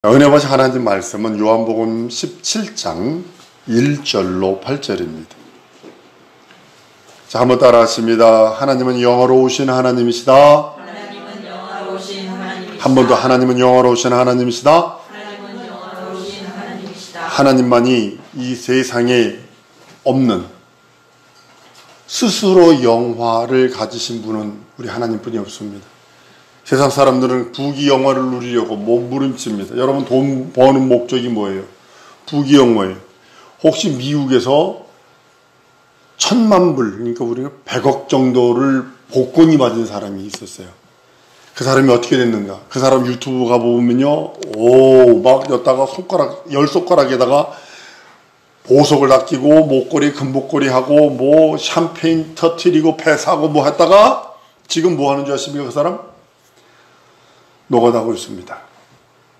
은혜 받으신 하나님 말씀은 요한복음 17장 1절로 8절입니다. 자, 한번 따라 하십니다. 하나님은 영화로우신 하나님이시다. 하나님은 영화로우신 하나님이시다. 한 번 더, 하나님은 영화로우신 하나님이시다. 하나님은 영화로우신 하나님이시다. 하나님만이 이 세상에 없는 스스로 영화를 가지신 분은 우리 하나님뿐이 없습니다. 세상 사람들은 부귀영화를 누리려고 몸부림칩니다. 여러분, 돈 버는 목적이 뭐예요? 부귀영화예요. 혹시 미국에서 1,000만 불, 그러니까 우리가 100억 정도를 복권이 맞은 사람이 있었어요. 그 사람이 어떻게 됐는가? 그 사람 유튜브 가보면요, 막 여기다가 손가락, 10손가락에다가 보석을 닦이고, 목걸이, 금목걸이 하고, 뭐, 샴페인 터트리고, 배 사고, 뭐 했다가, 지금 뭐 하는 줄 아십니까, 그 사람? 노가다하고 있습니다.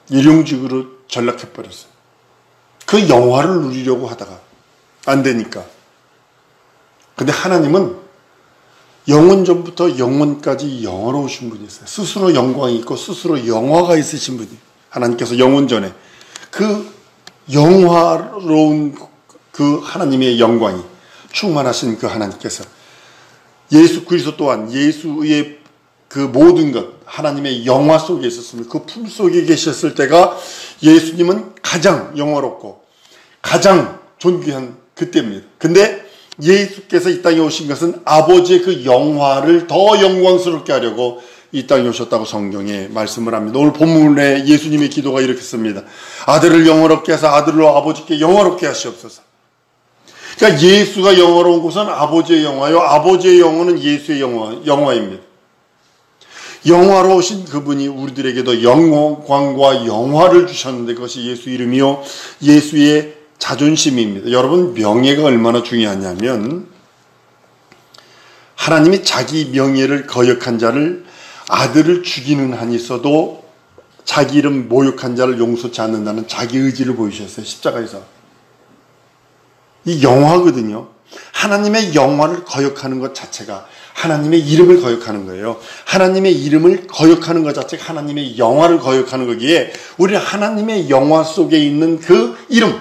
일용직으로 전락해버렸어요. 그 영화를 누리려고 하다가 안 되니까. 근데 하나님은 영원 전부터 영원까지 영화로우신 분이세요. 스스로 영광이 있고 스스로 영화가 있으신 분이에요. 하나님께서 영원 전에 그 영화로운 그 하나님의 영광이 충만하신 그 하나님께서 예수 그리스도 또한 예수의 그 모든 것, 하나님의 영화 속에 있었습니다. 그 품 속에 계셨을 때가 예수님은 가장 영화롭고 가장 존귀한 그때입니다. 근데 예수께서 이 땅에 오신 것은 아버지의 그 영화를 더 영광스럽게 하려고 이 땅에 오셨다고 성경에 말씀을 합니다. 오늘 본문에 예수님의 기도가 이렇게 씁니다. 아들을 영화롭게 하사 아들로 아버지께 영화롭게 하시옵소서. 그러니까 예수가 영화로운 것은 아버지의 영화요, 아버지의 영화는 예수의 영화입니다. 영화로우신 그분이 우리들에게도 영광과 영화를 주셨는데 그것이 예수 이름이요 예수의 자존심입니다. 여러분, 명예가 얼마나 중요하냐면 하나님이 자기 명예를 거역한 자를 아들을 죽이는 한이 있어도 자기 이름 모욕한 자를 용서치 않는다는 자기 의지를 보이셨어요. 십자가에서. 이 영화거든요. 하나님의 영화를 거역하는 것 자체가 하나님의 이름을 거역하는 거예요. 하나님의 이름을 거역하는 것 자체가 하나님의 영화를 거역하는 거기에 우리는 하나님의 영화 속에 있는 그 이름,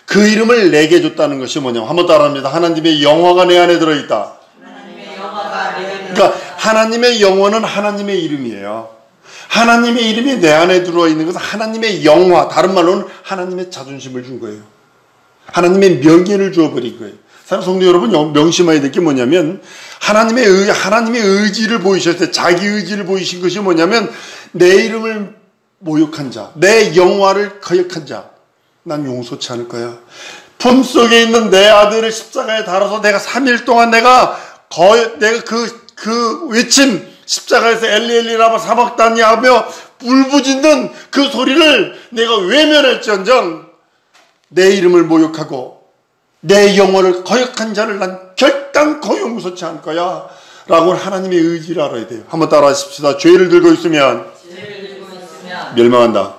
그 이름을 내게 줬다는 것이 뭐냐면 한번 따라합니다. 하나님의 영화가 내 안에 들어있다. 하나님의 영화가 내 안에 들어있다. 그러니까 하나님의 영화는 하나님의 이름이에요. 하나님의 이름이 내 안에 들어있는 것은 하나님의 영화, 다른 말로는 하나님의 자존심을 준 거예요. 하나님의 명예를 주어버린 거예요. 성도 여러분, 명심해야 될 게 뭐냐면 하나님의 의지를 보이실 때 자기 의지를 보이신 것이 뭐냐면 내 이름을 모욕한 자, 내 영화를 거역한 자 난 용서치 않을 거야. 품속에 있는 내 아들을 십자가에 달아서 내가 3일 동안 내가 그 외침 십자가에서 엘리 라마 사박다니 하며 울부짖는 그 소리를 내가 외면할지언정 내 이름을 모욕하고 내 영혼을 거역한 자를 난 결단코 용서치 않을 거야 라고 하나님의 의지를 알아야 돼요. 한번 따라 하십시다. 죄를 들고 있으면 멸망한다.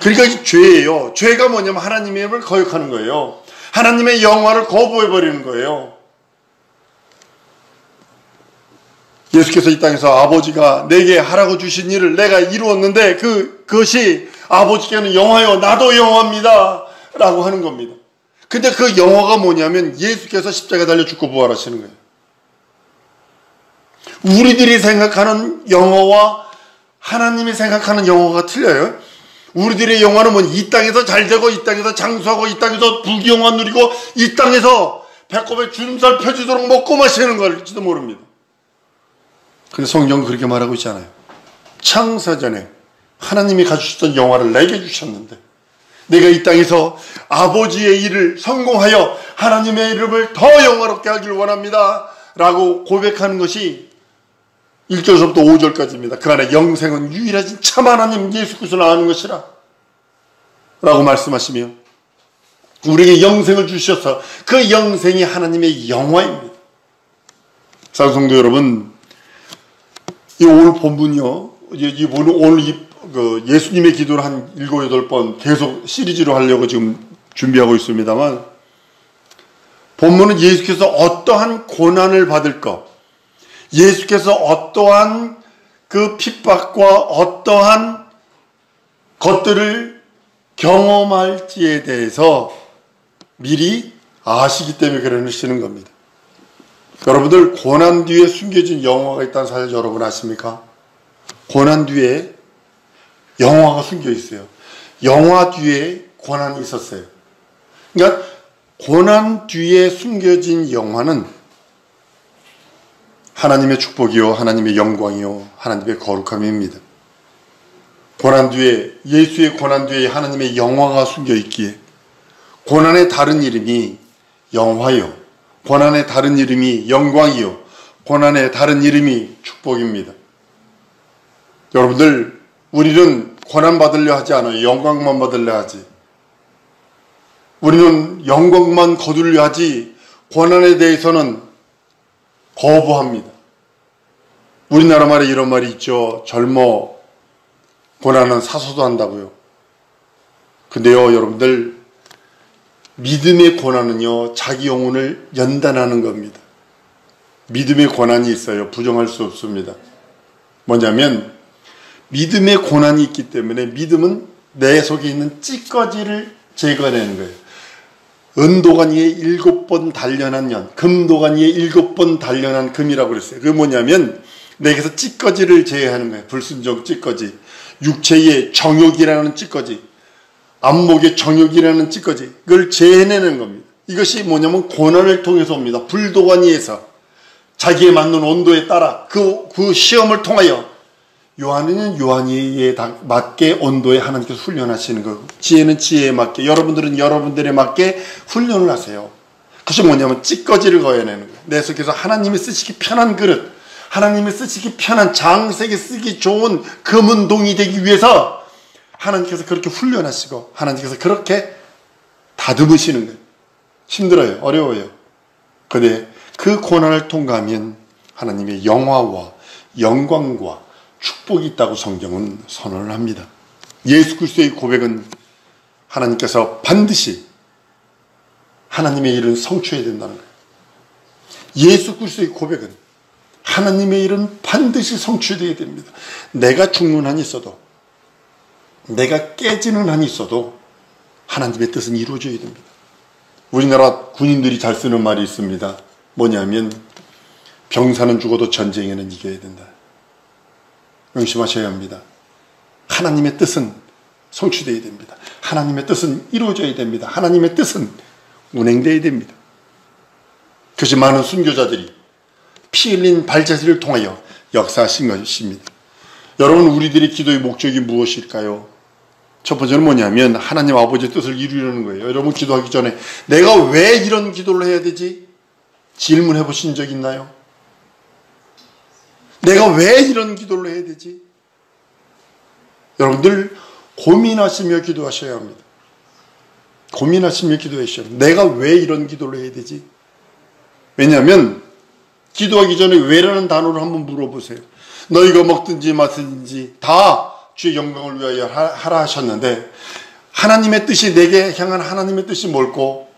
그러니까 이 죄예요. 죄가 뭐냐면 하나님의 이름을 거역하는 거예요. 하나님의 영화를 거부해버리는 거예요. 예수께서 이 땅에서 아버지가 내게 하라고 주신 일을 내가 이루었는데 그것이 아버지께는 영화요 나도 영화입니다 라고 하는 겁니다. 근데 그 영화가 뭐냐면 예수께서 십자가에 달려 죽고 부활하시는 거예요. 우리들이 생각하는 영화와 하나님이 생각하는 영화가 틀려요. 우리들의 영화는 뭐 이 땅에서 잘 되고 이 땅에서 장수하고 이 땅에서 부귀영화 누리고 이 땅에서 배꼽에 주름살 펴지도록 먹고 마시는 걸지도 모릅니다. 근데 성경은 그렇게 말하고 있잖아요. 창세전에 하나님이 가주셨던 영화를 내게 주셨는데 내가 이 땅에서 아버지의 일을 성공하여 하나님의 이름을 더 영화롭게 하길 원합니다 라고 고백하는 것이 1절부터 5절까지입니다. 그 안에 영생은 유일하신 참 하나님 예수 그리스도를 아는 것이라 라고 말씀하시며 우리에게 영생을 주셔서 그 영생이 하나님의 영화입니다. 사랑성도 여러분, 이 오늘 본문이요, 오늘 예수님의 기도를 한 7, 8번 계속 시리즈로 하려고 지금 준비하고 있습니다만 본문은 예수께서 어떠한 고난을 받을 것, 예수께서 어떠한 그 핍박과 어떠한 것들을 경험할지에 대해서 미리 아시기 때문에 그러시는 겁니다. 여러분들 고난 뒤에 숨겨진 영화가 있다는 사실 여러분 아십니까? 고난 뒤에 영화가 숨겨 있어요. 영화 뒤에 고난이 있었어요. 그러니까 고난 뒤에 숨겨진 영화는 하나님의 축복이요, 하나님의 영광이요, 하나님의 거룩함입니다. 고난 뒤에, 예수의 고난 뒤에 하나님의 영화가 숨겨 있기에 고난의 다른 이름이 영화요, 고난의 다른 이름이 영광이요, 고난의 다른 이름이 축복입니다. 여러분들, 우리는 고난 받으려 하지 않아요. 영광만 받으려 하지. 우리는 영광만 거두려 하지 고난에 대해서는 거부합니다. 우리나라 말에 이런 말이 있죠. 젊어 고난은 사소도 한다고요. 근데요, 여러분들, 믿음의 고난은요, 자기 영혼을 연단하는 겁니다. 믿음의 고난이 있어요. 부정할 수 없습니다. 뭐냐면 믿음의 고난이 있기 때문에 믿음은 내 속에 있는 찌꺼기를 제거해내는 거예요. 은도간 위에 7번 단련한 연, 금도간 위에 7번 단련한 금이라고 그랬어요. 그게 뭐냐면 내게서 찌꺼기를 제거하는 거예요. 불순종 찌꺼기, 육체의 정욕이라는 찌꺼기, 안목의 정욕이라는 찌꺼기, 그걸 제해내는 겁니다. 이것이 뭐냐면 고난을 통해서 옵니다. 불도관 위에서 자기에 맞는 온도에 따라 그 시험을 통하여 요한은 요한이에 맞게 온도에 하나님께서 훈련하시는 거고, 지혜는 지혜에 맞게, 여러분들은 여러분들에 맞게 훈련을 하세요. 그것이 뭐냐면 찌꺼기를 거여내는 거예요. 내 속에서 하나님이 쓰시기 편한 그릇, 하나님이 쓰시기 편한 장색에 쓰기 좋은 금은 동이 되기 위해서 하나님께서 그렇게 훈련하시고 하나님께서 그렇게 다듬으시는 거예요. 힘들어요. 어려워요. 그런데 그 고난을 통과하면 하나님의 영화와 영광과 축복이 있다고 성경은 선언을 합니다. 예수 그리스도의 고백은 하나님께서 반드시 하나님의 일은 성취해야 된다는 거예요. 예수 그리스도의 고백은 하나님의 일은 반드시 성취되어야 됩니다. 내가 죽는 한이 있어도, 내가 깨지는 한이 있어도 하나님의 뜻은 이루어져야 됩니다. 우리나라 군인들이 잘 쓰는 말이 있습니다. 뭐냐면 병사는 죽어도 전쟁에는 이겨야 된다. 명심하셔야 합니다. 하나님의 뜻은 성취되어야 됩니다. 하나님의 뜻은 이루어져야 됩니다. 하나님의 뜻은 운행되어야 됩니다. 그것이 많은 순교자들이 피 흘린 발자취를 통하여 역사하신 것입니다. 여러분, 우리들의 기도의 목적이 무엇일까요? 첫 번째는 뭐냐면 하나님 아버지의 뜻을 이루려는 거예요. 여러분, 기도하기 전에 내가 왜 이런 기도를 해야 되지? 질문해 보신 적 있나요? 내가 왜 이런 기도를 해야 되지? 여러분들 고민하시며 기도하셔야 합니다. 고민하시며 기도하셔야 합니다. 내가 왜 이런 기도를 해야 되지? 왜냐하면 기도하기 전에 왜라는 단어를 한번 물어보세요. 너희가 먹든지 마시든지 다 주의 영광을 위하여 하라 하셨는데, 하나님의 뜻이, 내게 향한 하나님의 뜻이 뭘고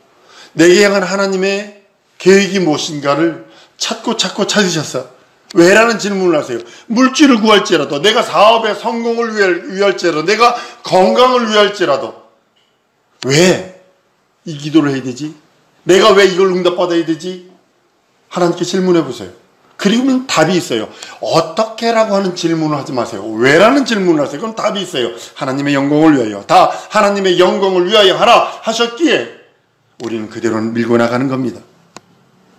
내게 향한 하나님의 계획이 무엇인가를 찾고 찾으셨어. 왜라는 질문을 하세요. 물질을 구할지라도, 내가 사업의 성공을 위할지라도, 내가 건강을 위할지라도 왜 이 기도를 해야 되지? 내가 왜 이걸 응답받아야 되지? 하나님께 질문해 보세요. 그리고는 답이 있어요. 어떻게라고 하는 질문을 하지 마세요. 왜라는 질문을 하세요. 그럼 답이 있어요. 하나님의 영광을 위하여, 다 하나님의 영광을 위하여 하라 하셨기에 우리는 그대로는 밀고 나가는 겁니다.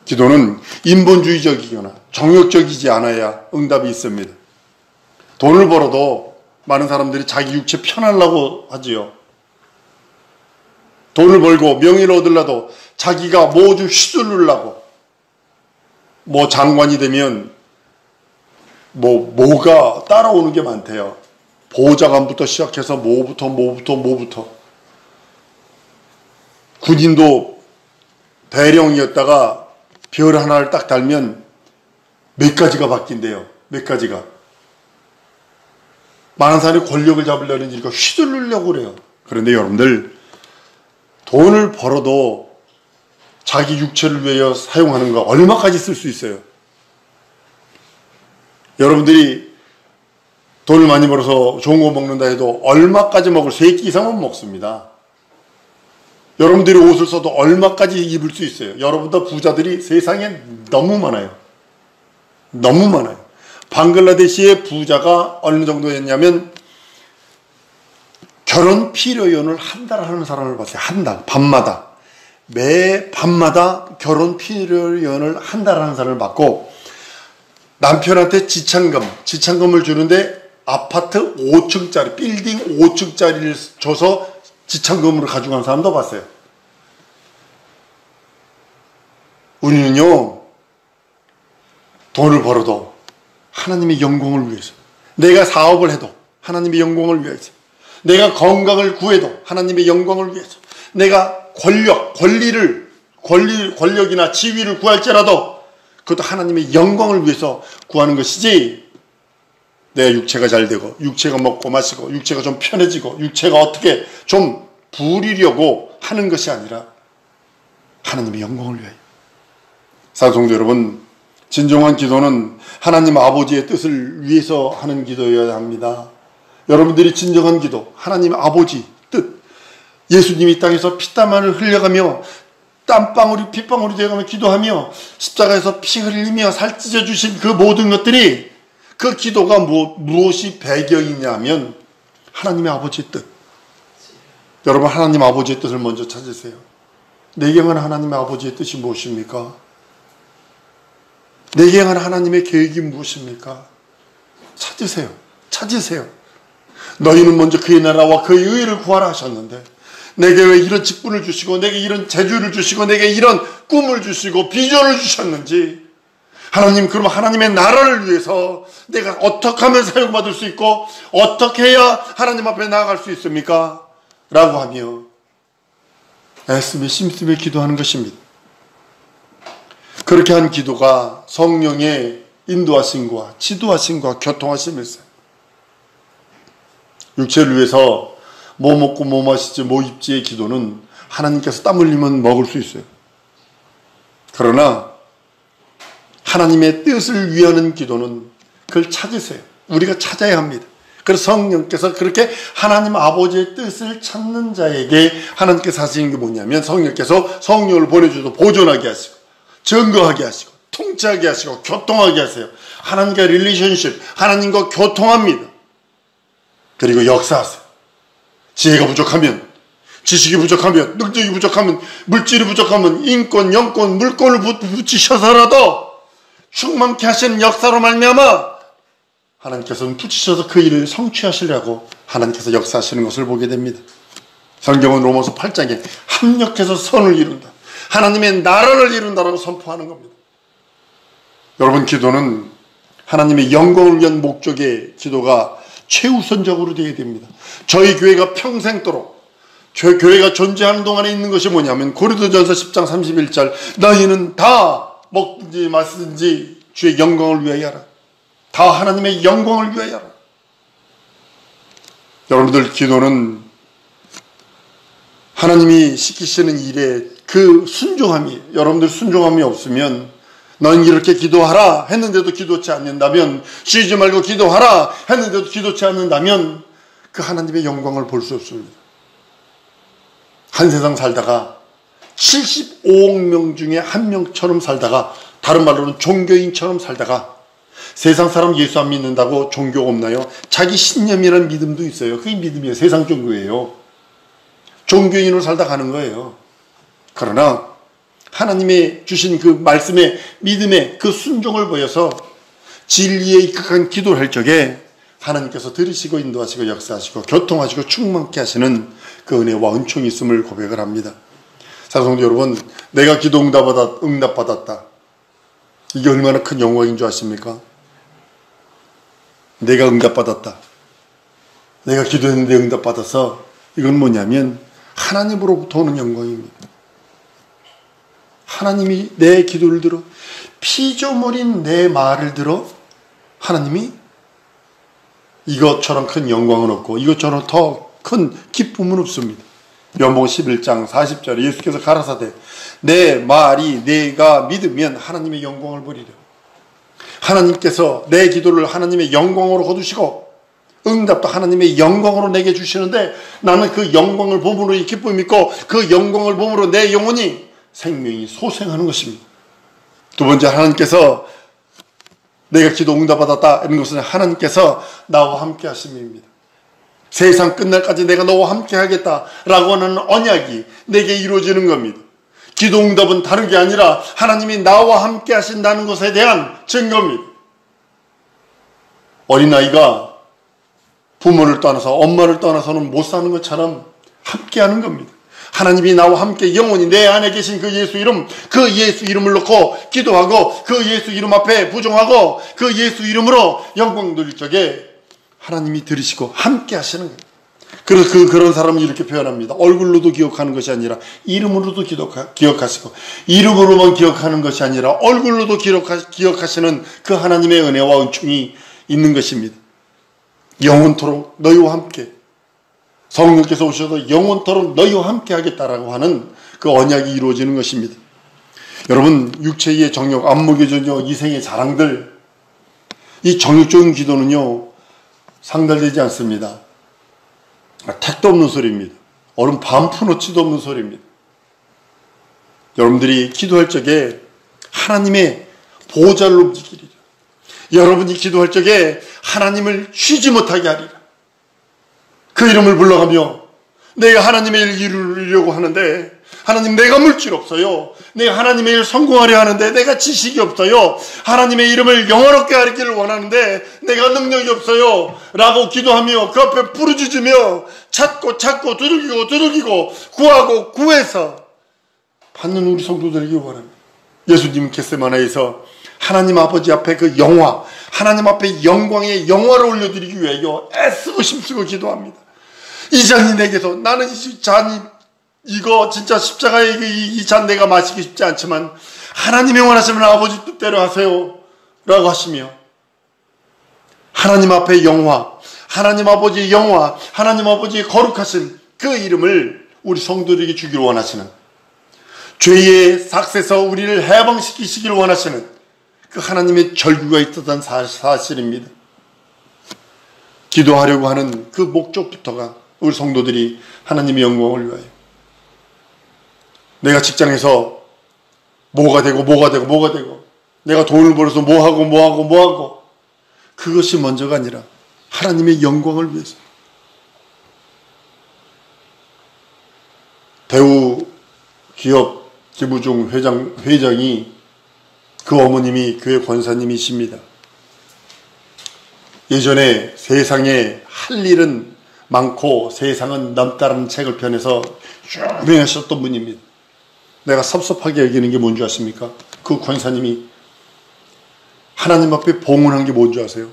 기도는 인본주의적이거나 정욕적이지 않아야 응답이 있습니다. 돈을 벌어도 많은 사람들이 자기 육체 편하려고 하지요. 돈을 벌고 명예를 얻으려도 자기가 모두 휘두르려고, 뭐 장관이 되면 뭐가 따라오는 게 많대요. 보좌관부터 시작해서 뭐부터 군인도 대령이었다가 별 하나를 딱 달면 몇 가지가 바뀐대요. 몇 가지가. 많은 사람이 권력을 잡으려는 일과 휘두르려고 그래요. 그런데 여러분들, 돈을 벌어도 자기 육체를 위하여 사용하는 거 얼마까지 쓸 수 있어요? 여러분들이 돈을 많이 벌어서 좋은 거 먹는다 해도 얼마까지 먹을, 3끼 이상은 먹습니다. 여러분들이 옷을 써도 얼마까지 입을 수 있어요. 여러분들 부자들이 세상에 너무 많아요. 너무 많아요. 방글라데시의 부자가 어느 정도였냐면 결혼 필요연을 한 달 하는 사람을 봤어요. 한 달, 밤마다. 매 밤마다 결혼 필요연을 한 달 하는 사람을 봤고, 남편한테 지참금을 주는데 아파트 5층짜리, 빌딩 5층짜리를 줘서 지참금으로 가져간 사람도 봤어요. 우리는요, 돈을 벌어도 하나님의 영광을 위해서, 내가 사업을 해도 하나님의 영광을 위해서, 내가 건강을 구해도 하나님의 영광을 위해서, 내가 권력이나 지위를 구할지라도 그것도 하나님의 영광을 위해서 구하는 것이지, 내 육체가 잘 되고 육체가 먹고 마시고 육체가 좀 편해지고 육체가 어떻게 좀 부리려고 하는 것이 아니라 하나님의 영광을 위하여. 사랑성도 여러분, 진정한 기도는 하나님 아버지의 뜻을 위해서 하는 기도여야 합니다. 여러분들이 진정한 기도, 하나님 아버지 뜻, 예수님이 이 땅에서 피땀을 흘려가며 땀방울이 핏방울이 되어가며 기도하며 십자가에서 피 흘리며 살 찢어주신 그 모든 것들이, 그 기도가 무엇이 배경이냐면 하나님의 아버지의 뜻. 여러분, 하나님 아버지의 뜻을 먼저 찾으세요. 내게 향한 하나님의 아버지의 뜻이 무엇입니까? 내게 향한 하나님의 계획이 무엇입니까? 찾으세요. 너희는 먼저 그의 나라와 그의 의를 구하라 하셨는데, 내게 왜 이런 직분을 주시고 내게 이런 재주를 주시고 내게 이런 꿈을 주시고 비전을 주셨는지, 하나님, 그럼 하나님의 나라를 위해서 내가 어떻게 하면 사용받을 수 있고 어떻게 해야 하나님 앞에 나아갈 수 있습니까? 라고 하며 애쓰며 심쓰며 기도하는 것입니다. 그렇게 한 기도가 성령의 인도하심과 지도하심과 교통하심이었어요. 육체를 위해서 뭐 먹고 뭐 마시지 뭐 입지의 기도는 하나님께서 땀 흘리면 먹을 수 있어요. 그러나 하나님의 뜻을 위하는 기도는 그걸 찾으세요. 우리가 찾아야 합니다. 그래서 성령께서 그렇게 하나님 아버지의 뜻을 찾는 자에게 하나님께서 하시는 게 뭐냐면, 성령께서 성령을 보내주셔서 보존하게 하시고 증거하게 하시고 통치하게 하시고 교통하게 하세요. 하나님과 릴레이션십, 하나님과 교통합니다. 그리고 역사하세요. 지혜가 부족하면, 지식이 부족하면, 능력이 부족하면, 물질이 부족하면 인권, 영권, 물권을 붙이셔서라도 충만케 하시는 역사로 말미암아 하나님께서는 붙이셔서 그 일을 성취하시려고 하나님께서 역사하시는 것을 보게 됩니다. 성경은 로마서 8장에 합력해서 선을 이룬다, 하나님의 나라를 이룬다라고 선포하는 겁니다. 여러분, 기도는 하나님의 영광을 위한 목적의 기도가 최우선적으로 되어야 됩니다. 저희 교회가 평생도록, 저희 교회가 존재하는 동안에 있는 것이 뭐냐면, 고린도전서 10장 31절 너희는 다 먹든지 마시든지 주의 영광을 위하여 하라. 다 하나님의 영광을 위하여 하라. 여러분들, 기도는 하나님이 시키시는 일에 그 순종함이, 여러분들 순종함이 없으면, 넌 이렇게 기도하라 했는데도 기도치 않는다면, 쉬지 말고 기도하라 했는데도 기도치 않는다면 그 하나님의 영광을 볼 수 없습니다. 한 세상 살다가 75억 명 중에 한 명처럼 살다가, 다른 말로는 종교인처럼 살다가, 세상 사람 예수 안 믿는다고 종교가 없나요? 자기 신념이라는 믿음도 있어요. 그게 믿음이에요. 세상 종교예요. 종교인으로 살다 가는 거예요. 그러나 하나님의 주신 그 말씀의 믿음의 그 순종을 보여서 진리에 입각한 기도를 할 적에 하나님께서 들으시고 인도하시고 역사하시고 교통하시고 충만케 하시는 그 은혜와 은총이 있음을 고백을 합니다. 사랑성도 여러분, 내가 기도 응답받았다. 이게 얼마나 큰 영광인 줄 아십니까? 내가 응답받았다. 내가 기도했는데 응답받아서, 이건 뭐냐면 하나님으로부터 오는 영광입니다. 하나님이 내 기도를 들어, 피조물인 내 말을 들어 하나님이 이것처럼 큰 영광은 없고 이것처럼 더 큰 기쁨은 없습니다. 요한복음 11장 40절에 예수께서 가라사대 내 말이 내가 믿으면 하나님의 영광을 보리라. 하나님께서 내 기도를 하나님의 영광으로 거두시고 응답도 하나님의 영광으로 내게 주시는데 나는 그 영광을 보므로 이 기쁨이 있고 그 영광을 보므로 내 영혼이 생명이 소생하는 것입니다. 두 번째, 하나님께서 내가 기도 응답받았다 이런 것은 하나님께서 나와 함께 하심입니다. 세상 끝날까지 내가 너와 함께 하겠다라고 하는 언약이 내게 이루어지는 겁니다. 기도 응답은 다른 게 아니라 하나님이 나와 함께 하신다는 것에 대한 증거입니다. 어린아이가 부모를 떠나서 엄마를 떠나서는 못 사는 것처럼 함께하는 겁니다. 하나님이 나와 함께 영원히 내 안에 계신 그 예수 이름, 그 예수 이름을 놓고 기도하고 그 예수 이름 앞에 부정하고 그 예수 이름으로 영광 돌릴 적에 하나님이 들으시고 함께 하시는 거예요. 그래서 그런 사람을 이렇게 표현합니다. 얼굴로도 기억하는 것이 아니라 이름으로도 기억하시고, 이름으로만 기억하는 것이 아니라 얼굴로도 기억하시는 그 하나님의 은혜와 은총이 있는 것입니다. 영원토록 너희와 함께, 성령께서 오셔서 영원토록 너희와 함께 하겠다라고 하는 그 언약이 이루어지는 것입니다. 여러분, 육체의 정욕, 안목의 정욕, 이생의 자랑들, 이 정욕적인 기도는요 상달되지 않습니다. 택도 없는 소리입니다. 얼음 반 푼어치도 없는 소리입니다. 여러분들이 기도할 적에 하나님의 보좌를 움직이리라. 여러분이 기도할 적에 하나님을 쉬지 못하게 하리라. 그 이름을 불러가며 내가 하나님의 일 이루려고 하는데 하나님 내가 물질 없어요. 내가 하나님의 일 성공하려 하는데 내가 지식이 없어요. 하나님의 이름을 영화롭게 하기를 원하는데 내가 능력이 없어요. 라고 기도하며 그 앞에 부르짖으며 찾고 두들기고 구하고 구해서 받는 우리 성도들에게 원합니다. 예수님 겟세마네에서 하나님 아버지 앞에 그 영화, 하나님 앞에 영광의 영화를 올려드리기 위하여 애쓰고 힘쓰고 기도합니다. 이 잔이 내게서, 나는 이 잔이 이거 진짜 십자가의 이 잔 내가 마시기 쉽지 않지만 하나님의 원하시면 아버지 뜻대로 하세요 라고 하시며, 하나님 앞에 영화, 하나님 아버지의 영화, 하나님 아버지의 거룩하신 그 이름을 우리 성도들에게 주기를 원하시는, 죄의 삭세서 우리를 해방시키시기를 원하시는 그 하나님의 절규가 있었던 사실입니다. 기도하려고 하는 그 목적부터가 우리 성도들이 하나님의 영광을 위하여, 내가 직장에서 뭐가 되고 내가 돈을 벌어서 뭐하고 그것이 먼저가 아니라 하나님의 영광을 위해서. 대우 기업 김우중 회장이 그 어머님이 교회 권사님이십니다. 예전에 세상에 할 일은 많고 세상은 남다른 책을 펴내서 유명하셨던 분입니다. 내가 섭섭하게 여기는 게 뭔지 아십니까? 그 권사님이 하나님 앞에 봉헌한 게 뭔지 아세요?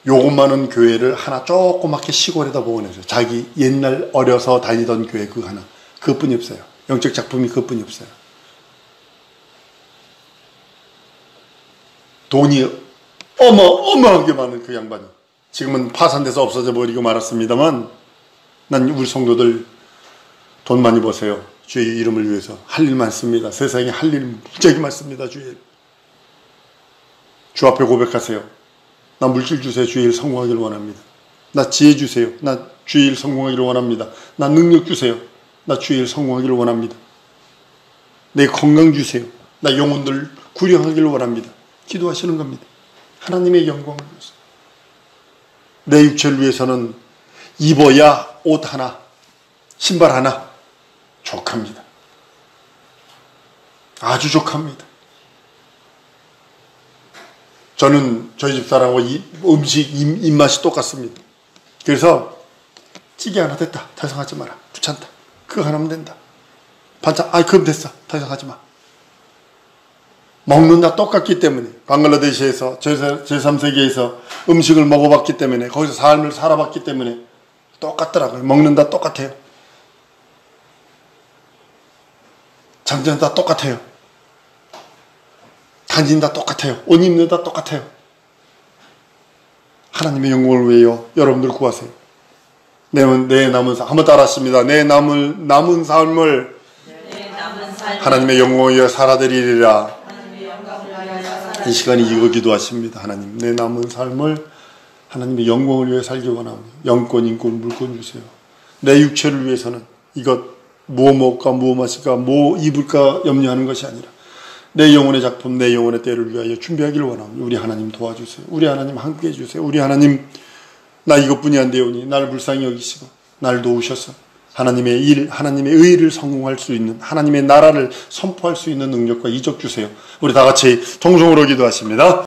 요것 많은 교회를 하나 조그맣게 시골에다 봉헌했어요. 자기 옛날 어려서 다니던 교회 그 하나, 그것뿐이 없어요. 영적 작품이 그것뿐이 없어요. 돈이 어마어마하게 많은 그 양반이 지금은 파산돼서 없어져 버리고 말았습니다만, 난 우리 성도들 돈 많이 버세요. 주의 이름을 위해서 할 일 많습니다. 세상에 할 일 무지하게 많습니다. 주의 주 앞에 고백하세요. 나 물질 주세요. 주의 일 성공하기를 원합니다. 나 지혜 주세요. 나 주의 일 성공하기를 원합니다. 나 능력 주세요. 나 주의 일 성공하기를 원합니다. 내 건강 주세요. 나 영혼들 구령하기를 원합니다. 기도하시는 겁니다. 하나님의 영광을 위해서. 내 육체를 위해서는 입어야 옷 하나, 신발 하나 족합니다. 아주 족합니다. 저는 저희 집사람하고 음식 입맛이 똑같습니다. 그래서 찌개 하나 됐다. 더 이상 하지 마라. 귀찮다. 그거 하나면 된다. 반찬, 그럼 됐어. 더 이상 하지 마. 먹는 다 똑같기 때문에, 방글라데시에서 제3세계에서 음식을 먹어봤기 때문에, 거기서 삶을 살아봤기 때문에 똑같더라고요. 먹는 다 똑같아요. 잠자는 다 똑같아요. 다니는 다 똑같아요. 옷 입는 다 똑같아요. 하나님의 영광을 위하여 여러분들 구하세요. 내 남은 삶, 한번 따라 하십니다. 내 남은 삶을 하나님의 영광을 위하여 살아드리리라. 이 시간에 이거 기도하십니다. 하나님, 내 남은 삶을 하나님의 영광을 위해 살기 원합니다. 영권, 인권, 물권 주세요. 내 육체를 위해서는 이것 뭐 먹을까, 뭐 마실까, 뭐 입을까 염려하는 것이 아니라 내 영혼의 작품, 내 영혼의 때를 위하여 준비하기를 원합니다. 우리 하나님 도와주세요. 우리 하나님 함께해 주세요. 우리 하나님, 나 이것뿐이 안 되오니 날 불쌍히 여기시고 날 도우셔서 하나님의 일, 하나님의 의를 성공할 수 있는, 하나님의 나라를 선포할 수 있는 능력과 이적 주세요. 우리 다 같이 통성으로 기도하십니다.